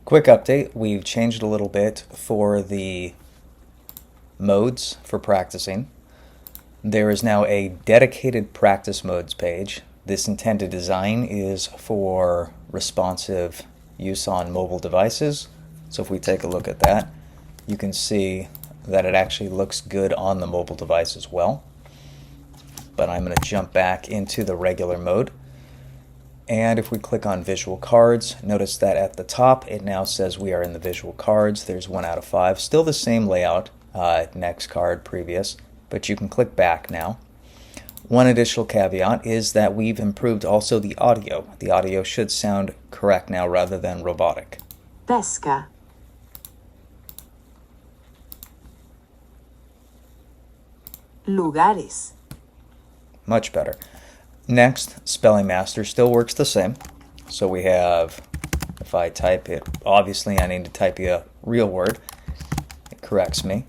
Quick update, we've changed a little bit for the modes for practicing. There is now a dedicated practice modes page. This intended design is for responsive use on mobile devices. So if we take a look at that, you can see that it actually looks good on the mobile device as well. But I'm going to jump back into the regular mode. And if we click on visual cards, notice that at the top it now says we are in the visual cards. There's 1 out of 5. Still the same layout, next card, previous, but you can click back now. One additional caveat is that we've improved also the audio. The audio should sound correct now rather than robotic. Pesca. Lugares. Much better. Next, Spelling Master still works the same. So we have, if I type it, obviously I need to type a real word. It corrects me.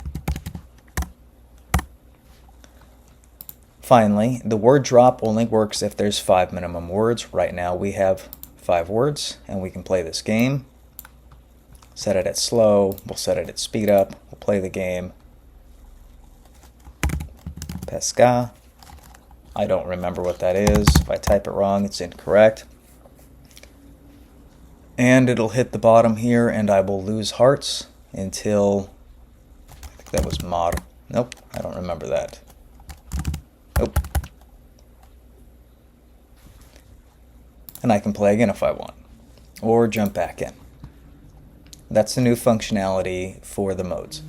Finally, the word drop only works if there's 5 minimum words. Right now we have 5 words, and we can play this game. Set it at slow, we'll set it at speed up, we'll play the game. Pesca. I don't remember what that is. If I type it wrong, it's incorrect. And it'll hit the bottom here, and I will lose hearts until, I think that was mod. Nope, I don't remember that. Nope. And I can play again if I want, or jump back in. That's the new functionality for the modes.